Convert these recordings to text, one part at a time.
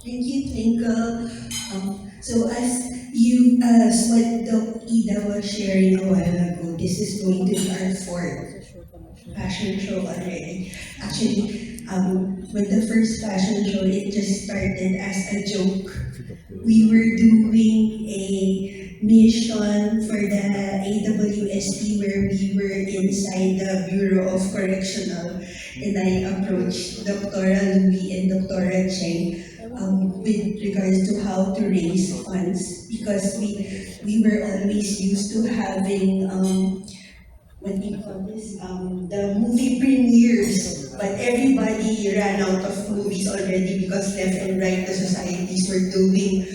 Thank you, Twinkle. So as what Doc Ida was sharing a while ago, this is going to be our fourth fashion show already. Actually, when the first fashion show, it just started as a joke. We were doing a mission for the AWSP where we were inside the Bureau of Correctional, and I approached Dr. Louie and Dr. Cheng with regards to how to raise funds, because we were always used to having what do you call this, the movie premieres, but everybody ran out of movies already because left and right the societies were doing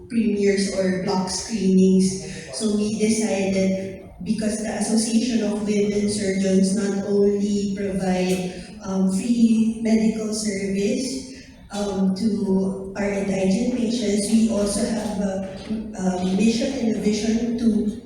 premieres or block screenings. So we decided, because the Association of Women Surgeons not only provide free medical service to our indigent patients, we also have a mission and a vision to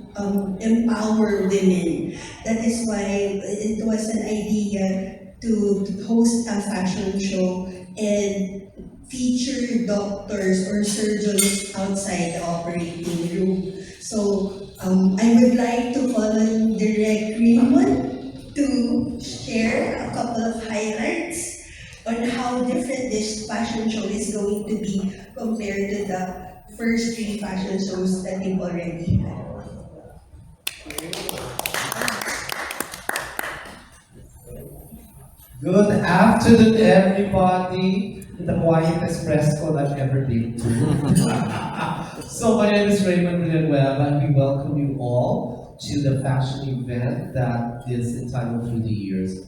empower women. That is why it was an idea to host a fashion show and feature doctors or surgeons outside the operating room. So I would like to call on Direct Raymond to share a couple of highlights on how different this fashion show is going to be compared to the first three fashion shows that we've already had. Good afternoon, everybody. The quietest press call I've ever been to. So my name is Raymond, Villanueva, and we welcome you all to the fashion event that is entitled Through the Years.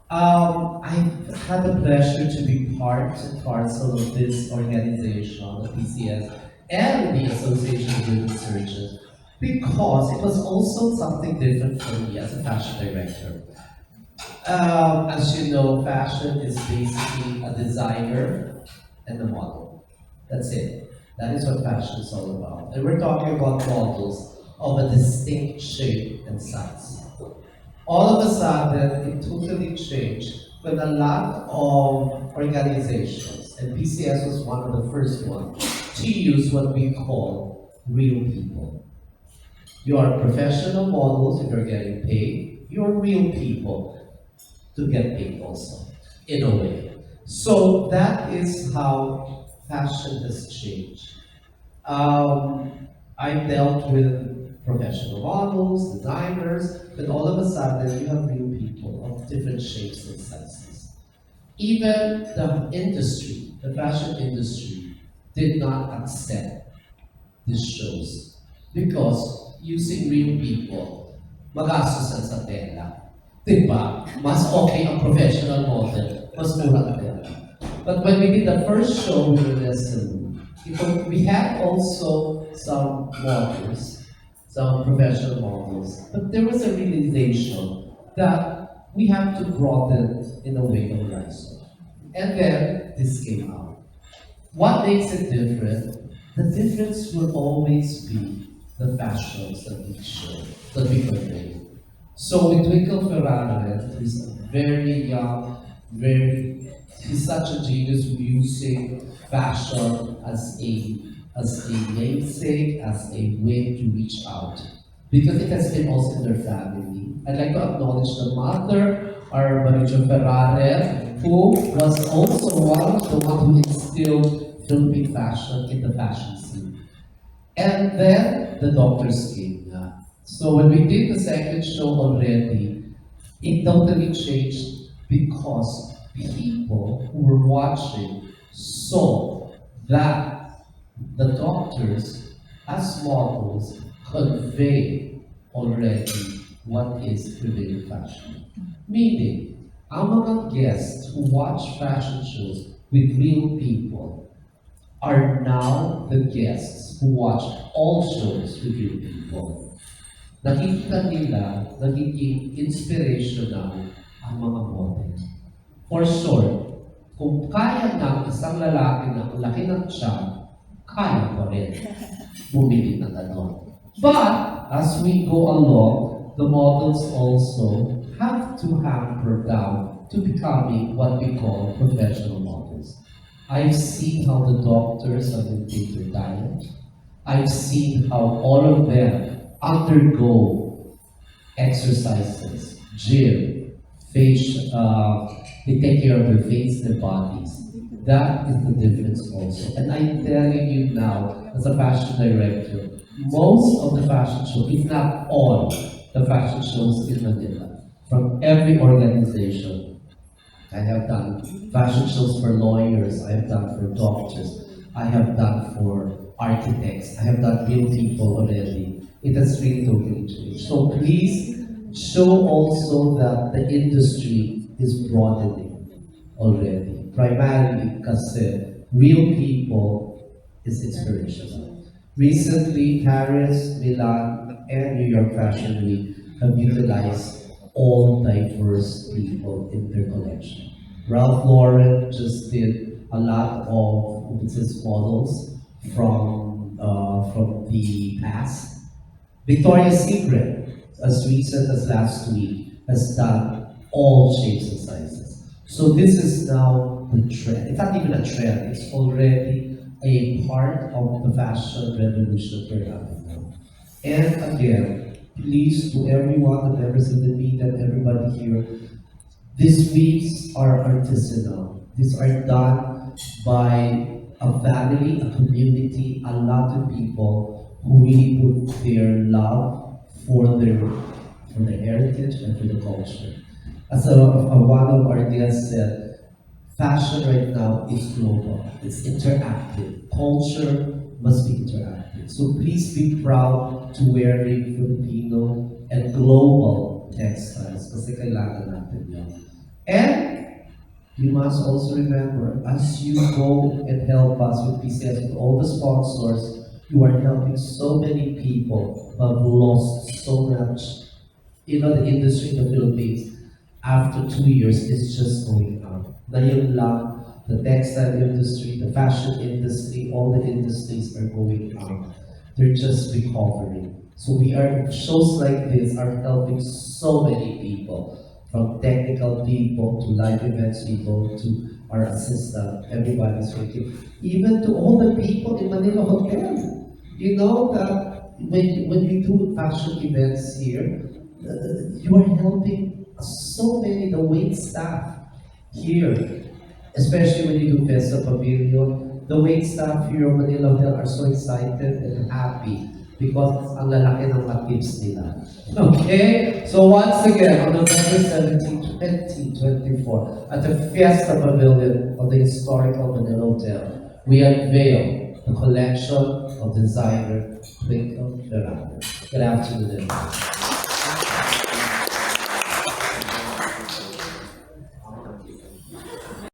I've had the pleasure to be part and parcel of this organization, the PCS, and the Association of Women Surgeons, because it was also something different for me as a fashion director. As you know, fashion is basically a designer and a model. That's it. That is what fashion is all about. And we're talking about models of a distinct shape and size. All of a sudden, it totally changed when a lot of organizations, and PCS was one of the first ones, to use what we call real people. You are professional models if you're getting paid. You're real people to get paid also, in a way. So that is how fashion has changed. I dealt with professional models, designers, but all of a sudden you have real people of different shapes and sizes. Even the industry, the fashion industry, did not accept these shows because using real people, magastusan sa tela. Diba? Mas okay ang professional model, mas mura ang tela. But when we did the first show with the we had also some models, some professional models, but there was a realization that we have to broaden in a way the horizon. And then this came out. What makes it different? The difference will always be the fashions that we show, that we convey. So with Twinkle Ferrari, who's very young, he's such a genius using fashion as a namesake, as a way to reach out. Because it has been also in their family. I'd like to acknowledge the mother, our Marijo Ferrari, who was also the one who instilled Philippine fashion in the fashion scene. And then the doctors came. So when we did the second show already, it totally changed because people who were watching saw that the doctors, as models, convey already what is prevailing fashion. Meaning, ang mga guests who watch fashion shows with real people are now the guests who watch all shows with real people. Nakikita nila, nagiging inspirational ang mga model. For sure, kung kaya ng isang lalaki ng laki ng tiyan, kaya ko rin bumili ng ganon. But, as we go along, the models also have to hamper down to becoming what we call professional models. I've seen how the doctors have maintained their diet. I've seen how all of them undergo exercises, gym, face, they take care of their face, their bodies. That is the difference also. And I'm telling you now, as a fashion director, most of the fashion shows, if not all, the fashion shows in Manila, from every organization, I have done fashion shows for lawyers, I have done for doctors, I have done for architects, I have done real people already. It has really totally changed. So please show also that the industry is broadening already. Primarily because real people is inspirational. Recently, Paris, Milan, and New York Fashion Week have utilized all diverse people in their collection. Ralph Lauren just did a lot of business models from the past. Victoria's Secret, as recent as last week, has done all shapes and sizes. So this is now the trend. It's not even a trend, it's already a part of the fashion revolution we're having now. And again, please to everyone, the members of the media, and everybody here, these weeks are artisanal. These are done by a family, a community, a lot of people who really put their love for their heritage and for the culture. As one of our guests said, fashion right now is global. It's interactive. Culture must be interactive. So please be proud to wearing Filipino and global textiles kasi kailangan natin yan. And you must also remember, as you go and help us with PCS, with all the sponsors, you are helping so many people who have lost so much. You know, the industry in the Philippines, after 2 years, is just going up. Ngayon lang, the textile industry, the fashion industry, all the industries are going up. They're just recovering. So shows like this are helping so many people, from technical people to live events people to our assistant, everybody's working. Even to all the people in Manila Hotel. You know that when we do fashion events here, you are helping so many, the wait staff here, especially when you do FIESTA Pavilion. The wait staff here at Manila Hotel are so excited and happy because ang lalaki ng mga tips nila. Okay? So once again, on November 17, 2024, at the FIESTA Pavilion of the historical Manila Hotel, we unveil the collection of designer Twinkle Villanueva. Good afternoon, everyone.